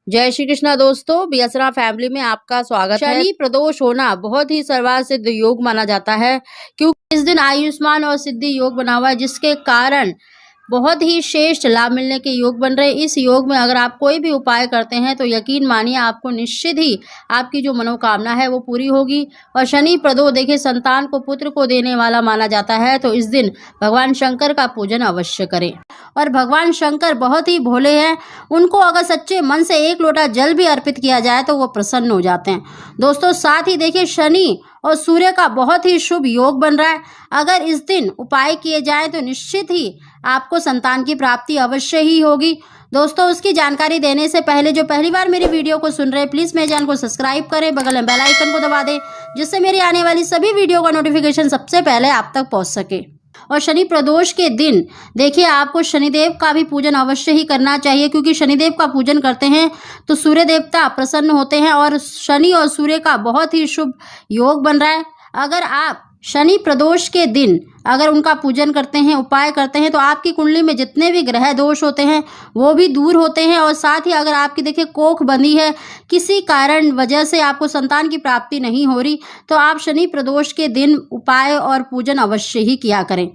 जय श्री कृष्णा दोस्तों, बीएसरा फैमिली में आपका स्वागत है। शनि प्रदोष होना बहुत ही सर्वसिद्ध योग माना जाता है, क्योंकि इस दिन आयुष्मान और सिद्धि योग बना हुआ है, जिसके कारण बहुत ही श्रेष्ठ लाभ मिलने के योग बन रहे हैं। इस योग में अगर आप कोई भी उपाय करते हैं तो यकीन मानिए आपको निश्चित ही आपकी जो मनोकामना है वो पूरी होगी। और शनि प्रदोष देखिए संतान को पुत्र को देने वाला माना जाता है, तो इस दिन भगवान शंकर का पूजन अवश्य करें। और भगवान शंकर बहुत ही भोले हैं, उनको अगर सच्चे मन से एक लोटा जल भी अर्पित किया जाए तो वो प्रसन्न हो जाते हैं। दोस्तों साथ ही देखिए शनि और सूर्य का बहुत ही शुभ योग बन रहा है। अगर इस दिन उपाय किए जाए तो निश्चित ही आपको संतान की प्राप्ति अवश्य ही होगी। दोस्तों उसकी जानकारी देने से पहले जो पहली बार मेरी वीडियो को सुन रहे हैं, प्लीज़ मेरे चैनल को सब्सक्राइब करें, बगल में बेल आइकन को दबा दें, जिससे मेरी आने वाली सभी वीडियो का नोटिफिकेशन सबसे पहले आप तक पहुंच सके। और शनि प्रदोष के दिन देखिए आपको शनिदेव का भी पूजन अवश्य ही करना चाहिए, क्योंकि शनिदेव का पूजन करते हैं तो सूर्य देवता प्रसन्न होते हैं और शनि और सूर्य का बहुत ही शुभ योग बन रहा है। अगर आप शनि प्रदोष के दिन अगर उनका पूजन करते हैं, उपाय करते हैं, तो आपकी कुंडली में जितने भी ग्रह दोष होते हैं वो भी दूर होते हैं। और साथ ही अगर आपकी देखिए कोख बंधी है, किसी कारण वजह से आपको संतान की प्राप्ति नहीं हो रही, तो आप शनि प्रदोष के दिन उपाय और पूजन अवश्य ही किया करें।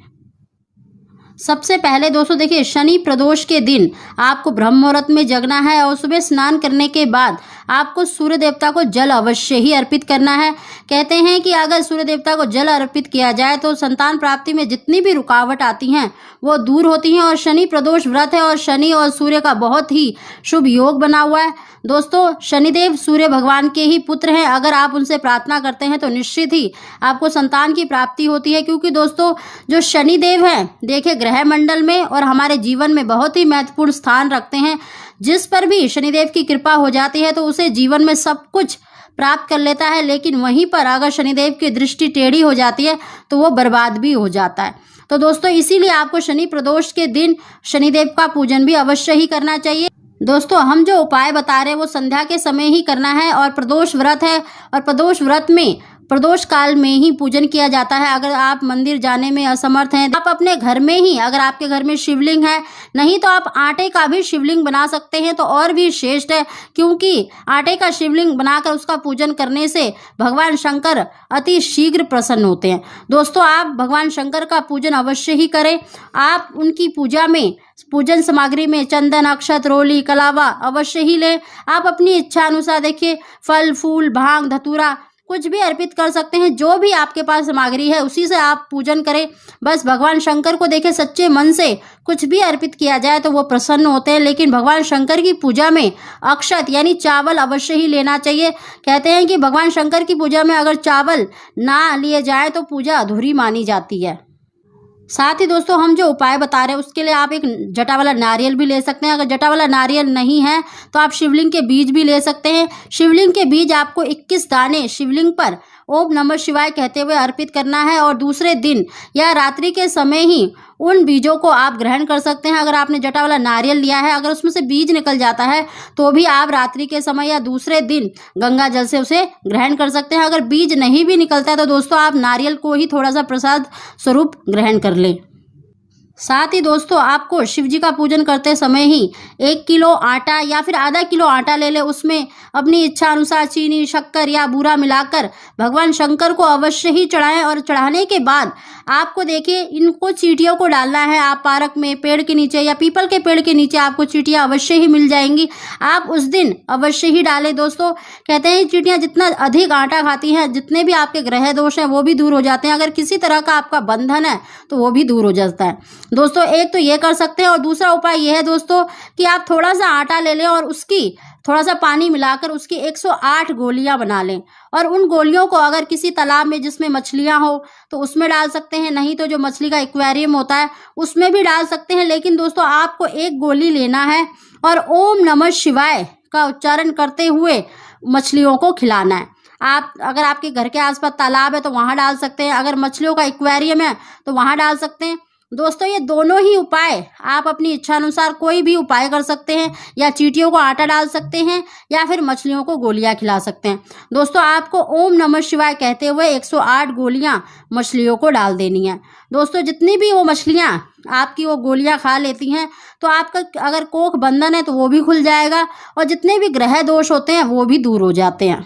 सबसे पहले दोस्तों देखिए शनि प्रदोष के दिन आपको ब्रह्म मुहूर्त में जगना है और सुबह स्नान करने के बाद आपको सूर्य देवता को जल अवश्य ही अर्पित करना है। कहते हैं कि अगर सूर्य देवता को जल अर्पित किया जाए तो संतान प्राप्ति में जितनी भी रुकावट आती हैं वो दूर होती हैं। और शनि प्रदोष व्रत है और शनि और सूर्य का बहुत ही शुभ योग बना हुआ है। दोस्तों शनिदेव सूर्य भगवान के ही पुत्र हैं। अगर आप उनसे प्रार्थना करते हैं तो निश्चित ही आपको संतान की प्राप्ति होती है, क्योंकि दोस्तों जो शनिदेव हैं देखिए ग्रह मंडल में और हमारे जीवन में बहुत ही महत्वपूर्ण स्थान रखते हैं। जिस पर भी शनिदेव की कृपा हो जाती है तो उसे जीवन में सब कुछ प्राप्त कर लेता है, लेकिन वहीं पर अगर शनिदेव की दृष्टि टेढ़ी हो जाती है तो वो बर्बाद भी हो जाता है। तो दोस्तों इसीलिए आपको शनि प्रदोष के दिन शनिदेव का पूजन भी अवश्य ही करना चाहिए। दोस्तों हम जो उपाय बता रहे हैं वो संध्या के समय ही करना है और प्रदोष व्रत है, और प्रदोष व्रत में प्रदोष काल में ही पूजन किया जाता है। अगर आप मंदिर जाने में असमर्थ हैं, आप अपने घर में ही, अगर आपके घर में शिवलिंग है, नहीं तो आप आटे का भी शिवलिंग बना सकते हैं तो और भी श्रेष्ठ है, क्योंकि आटे का शिवलिंग बनाकर उसका पूजन करने से भगवान शंकर अति शीघ्र प्रसन्न होते हैं। दोस्तों आप भगवान शंकर का पूजन अवश्य ही करें। आप उनकी पूजा में पूजन सामग्री में चंदन, अक्षत, रोली, कलावा अवश्य ही लें। आप अपनी इच्छा अनुसार देखिए फल, फूल, भांग, धतूरा कुछ भी अर्पित कर सकते हैं। जो भी आपके पास सामग्री है उसी से आप पूजन करें। बस भगवान शंकर को देखे सच्चे मन से कुछ भी अर्पित किया जाए तो वो प्रसन्न होते हैं। लेकिन भगवान शंकर की पूजा में अक्षत यानी चावल अवश्य ही लेना चाहिए। कहते हैं कि भगवान शंकर की पूजा में अगर चावल ना लिए जाए तो पूजा अधूरी मानी जाती है। साथ ही दोस्तों हम जो उपाय बता रहे हैं उसके लिए आप एक जटा वाला नारियल भी ले सकते हैं। अगर जटा वाला नारियल नहीं है तो आप शिवलिंग के बीज भी ले सकते हैं। शिवलिंग के बीज आपको 21 दाने शिवलिंग पर ओम नमः शिवाय कहते हुए अर्पित करना है, और दूसरे दिन या रात्रि के समय ही उन बीजों को आप ग्रहण कर सकते हैं। अगर आपने जटा वाला नारियल लिया है, अगर उसमें से बीज निकल जाता है तो भी आप रात्रि के समय या दूसरे दिन गंगा जल से उसे ग्रहण कर सकते हैं। अगर बीज नहीं भी निकलता है तो दोस्तों आप नारियल को ही थोड़ा सा प्रसाद स्वरूप ग्रहण कर लें। साथ ही दोस्तों आपको शिव जी का पूजन करते समय ही 1 किलो आटा या फिर आधा किलो आटा ले ले, उसमें अपनी इच्छा अनुसार चीनी, शक्कर या बूरा मिलाकर भगवान शंकर को अवश्य ही चढ़ाएं। और चढ़ाने के बाद आपको देखिए इनको चींटियों को डालना है। आप पार्क में, पेड़ के नीचे या पीपल के पेड़ के नीचे आपको चींटियां अवश्य ही मिल जाएंगी, आप उस दिन अवश्य ही डालें। दोस्तों कहते हैं चींटियां जितना अधिक आटा खाती हैं, जितने भी आपके ग्रह दोष हैं वो भी दूर हो जाते हैं। अगर किसी तरह का आपका बंधन है तो वो भी दूर हो जाता है। दोस्तों एक तो ये कर सकते हैं, और दूसरा उपाय ये है दोस्तों कि आप थोड़ा सा आटा ले लें और उसकी थोड़ा सा पानी मिलाकर उसकी 108 गोलियां बना लें, और उन गोलियों को अगर किसी तालाब में जिसमें मछलियां हो तो उसमें डाल सकते हैं, नहीं तो जो मछली का एक्वेरियम होता है उसमें भी डाल सकते हैं। लेकिन दोस्तों आपको एक गोली लेना है और ओम नमः शिवाय का उच्चारण करते हुए मछलियों को खिलाना है। आप अगर आपके घर के आसपास तालाब है तो वहाँ डाल सकते हैं, अगर मछलियों का एक्वेरियम है तो वहाँ डाल सकते हैं। दोस्तों ये दोनों ही उपाय आप अपनी इच्छा अनुसार कोई भी उपाय कर सकते हैं, या चींटियों को आटा डाल सकते हैं या फिर मछलियों को गोलियां खिला सकते हैं। दोस्तों आपको ओम नमः शिवाय कहते हुए 108 गोलियां मछलियों को डाल देनी है। दोस्तों जितनी भी वो मछलियां आपकी वो गोलियां खा लेती हैं तो आपका अगर कोख बंधन है तो वो भी खुल जाएगा, और जितने भी ग्रह दोष होते हैं वो भी दूर हो जाते हैं।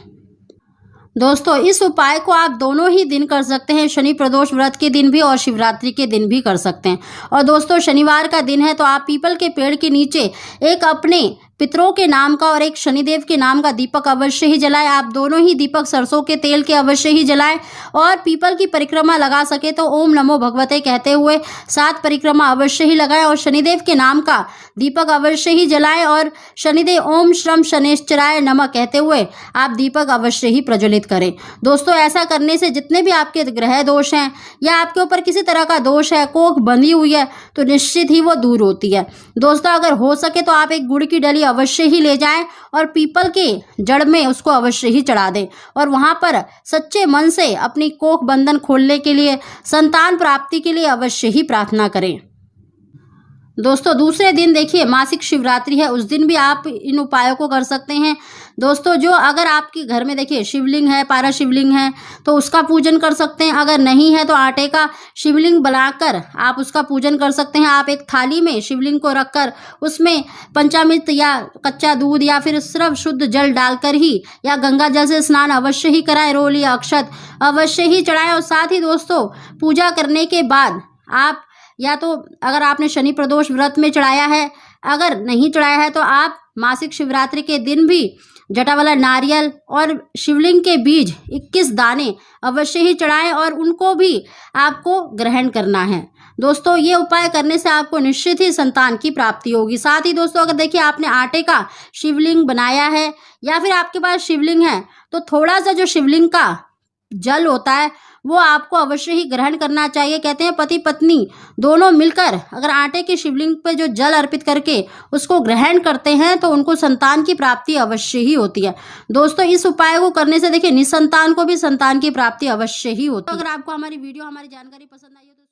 दोस्तों इस उपाय को आप दोनों ही दिन कर सकते हैं, शनि प्रदोष व्रत के दिन भी और शिवरात्रि के दिन भी कर सकते हैं। और दोस्तों शनिवार का दिन है तो आप पीपल के पेड़ के नीचे एक अपने पितरों के नाम का और एक शनिदेव के नाम का दीपक अवश्य ही जलाएं। आप दोनों ही दीपक सरसों के तेल के अवश्य ही जलाएं, और पीपल की परिक्रमा लगा सके तो ओम नमो भगवते कहते हुए 7 परिक्रमा अवश्य ही लगाएं, और शनिदेव के नाम का दीपक अवश्य ही जलाएं, और शनिदेव ओम श्रम शनेश्चराय नमः कहते हुए आप दीपक अवश्य ही प्रज्वलित करें। दोस्तों ऐसा करने से जितने भी आपके ग्रह दोष हैं या आपके ऊपर किसी तरह का दोष है, कोख बंधी हुई है, तो निश्चित ही वो दूर होती है। दोस्तों अगर हो सके तो आप एक गुड़ की डली अवश्य ही ले जाएं और पीपल के जड़ में उसको अवश्य ही चढ़ा दें, और वहां पर सच्चे मन से अपनी कोख बंधन खोलने के लिए, संतान प्राप्ति के लिए अवश्य ही प्रार्थना करें। दोस्तों दूसरे दिन देखिए मासिक शिवरात्रि है, उस दिन भी आप इन उपायों को कर सकते हैं। दोस्तों जो अगर आपके घर में देखिए शिवलिंग है, पारा शिवलिंग है, तो उसका पूजन कर सकते हैं। अगर नहीं है तो आटे का शिवलिंग बनाकर आप उसका पूजन कर सकते हैं। आप एक थाली में शिवलिंग को रखकर उसमें पंचामृत या कच्चा दूध या फिर सिर्फ शुद्ध जल डालकर ही, या गंगा जल से स्नान अवश्य ही कराएं, रोल या अक्षत अवश्य ही चढ़ाएं। और साथ ही दोस्तों पूजा करने के बाद आप, या तो अगर आपने शनि प्रदोष व्रत में चढ़ाया है, अगर नहीं चढ़ाया है तो आप मासिक शिवरात्रि के दिन भी जटा वाला नारियल और शिवलिंग के बीज 21 दाने अवश्य ही चढ़ाएं, और उनको भी आपको ग्रहण करना है। दोस्तों ये उपाय करने से आपको निश्चित ही संतान की प्राप्ति होगी। साथ ही दोस्तों अगर देखिए आपने आटे का शिवलिंग बनाया है या फिर आपके पास शिवलिंग है, तो थोड़ा सा जो शिवलिंग का जल होता है वो आपको अवश्य ही ग्रहण करना चाहिए। कहते हैं पति पत्नी दोनों मिलकर अगर आटे के शिवलिंग पर जो जल अर्पित करके उसको ग्रहण करते हैं तो उनको संतान की प्राप्ति अवश्य ही होती है। दोस्तों इस उपाय को करने से देखिए निसंतान को भी संतान की प्राप्ति अवश्य ही होती है। अगर आपको हमारी वीडियो, हमारी जानकारी पसंद आई हो तो